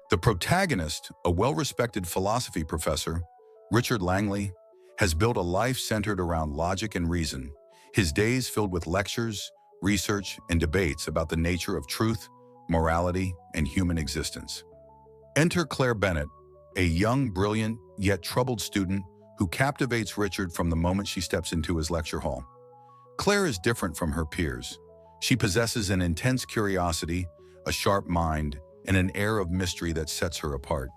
The protagonist, a well-respected philosophy professor, Richard Langley, has built a life centered around logic and reason, his days filled with lectures, research, and debates about the nature of truth, morality, and human existence. Enter Claire Bennett, a young, brilliant, yet troubled student who captivates Richard from the moment she steps into his lecture hall. Claire is different from her peers. She possesses an intense curiosity, a sharp mind, and an air of mystery that sets her apart.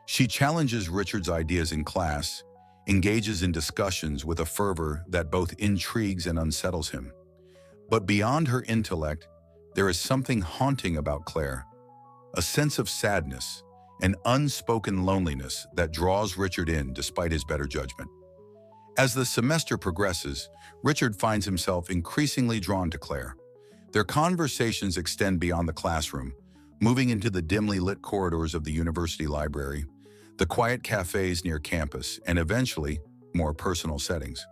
She challenges Richard's ideas in class, engages in discussions with a fervor that both intrigues and unsettles him. But beyond her intellect, there is something haunting about Claire, a sense of sadness, an unspoken loneliness that draws Richard in despite his better judgment. As the semester progresses, Richard finds himself increasingly drawn to Claire. Their conversations extend beyond the classroom, moving into the dimly lit corridors of the university library, the quiet cafes near campus, and eventually, more personal settings.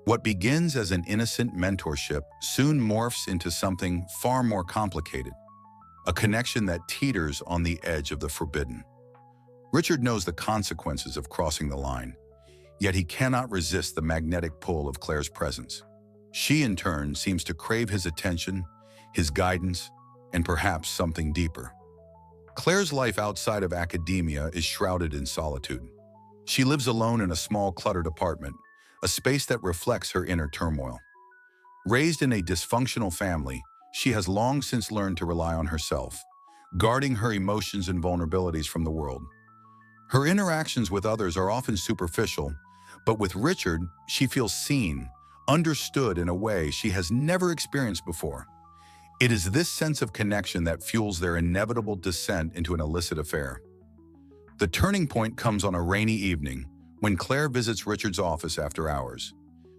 What begins as an innocent mentorship soon morphs into something far more complicated, a connection that teeters on the edge of the forbidden. Richard knows the consequences of crossing the line, yet he cannot resist the magnetic pull of Claire's presence. She, in turn, seems to crave his attention, his guidance, and perhaps something deeper. Claire's life outside of academia is shrouded in solitude. She lives alone in a small, cluttered apartment, a space that reflects her inner turmoil. Raised in a dysfunctional family, she has long since learned to rely on herself, guarding her emotions and vulnerabilities from the world. Her interactions with others are often superficial, but with Richard, she feels seen, understood in a way she has never experienced before. It is this sense of connection that fuels their inevitable descent into an illicit affair. The turning point comes on a rainy evening when Claire visits Richard's office after hours.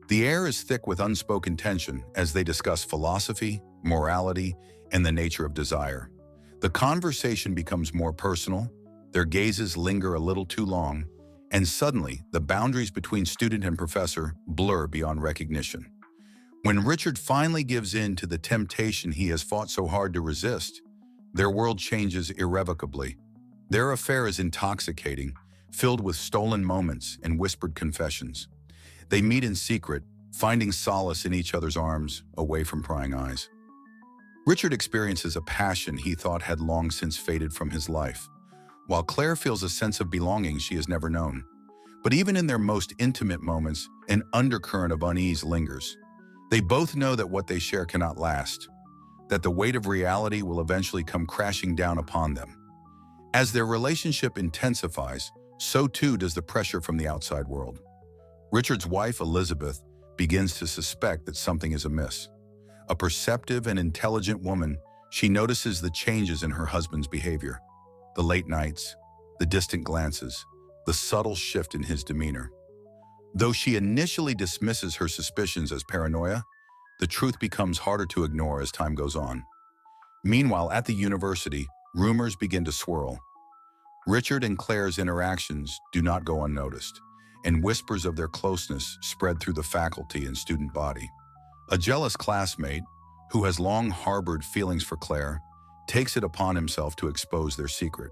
The air is thick with unspoken tension as they discuss philosophy, morality, and the nature of desire. The conversation becomes more personal, their gazes linger a little too long, and suddenly the boundaries between student and professor blur beyond recognition. When Richard finally gives in to the temptation he has fought so hard to resist, their world changes irrevocably. Their affair is intoxicating, filled with stolen moments and whispered confessions. They meet in secret, finding solace in each other's arms, away from prying eyes. Richard experiences a passion he thought had long since faded from his life, while Claire feels a sense of belonging she has never known. But even in their most intimate moments, an undercurrent of unease lingers. They both know that what they share cannot last, that the weight of reality will eventually come crashing down upon them. As their relationship intensifies, so too does the pressure from the outside world. Richard's wife, Elizabeth, begins to suspect that something is amiss. A perceptive and intelligent woman, she notices the changes in her husband's behavior. The late nights, the distant glances, the subtle shift in his demeanor. Though she initially dismisses her suspicions as paranoia, the truth becomes harder to ignore as time goes on. Meanwhile, at the university, rumors begin to swirl. Richard and Claire's interactions do not go unnoticed, and whispers of their closeness spread through the faculty and student body. A jealous classmate, who has long harbored feelings for Claire, takes it upon himself to expose their secret.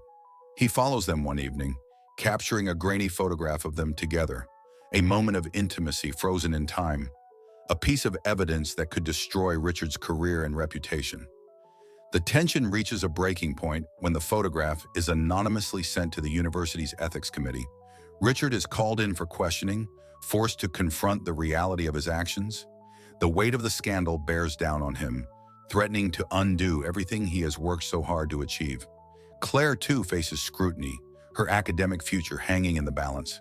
He follows them one evening, capturing a grainy photograph of them together, a moment of intimacy frozen in time, a piece of evidence that could destroy Richard's career and reputation. The tension reaches a breaking point when the photograph is anonymously sent to the university's ethics committee. Richard is called in for questioning, forced to confront the reality of his actions. The weight of the scandal bears down on him, threatening to undo everything he has worked so hard to achieve. Claire, too, faces scrutiny, her academic future hanging in the balance.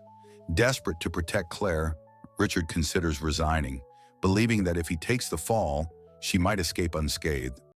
Desperate to protect Claire, Richard considers resigning, believing that if he takes the fall, she might escape unscathed.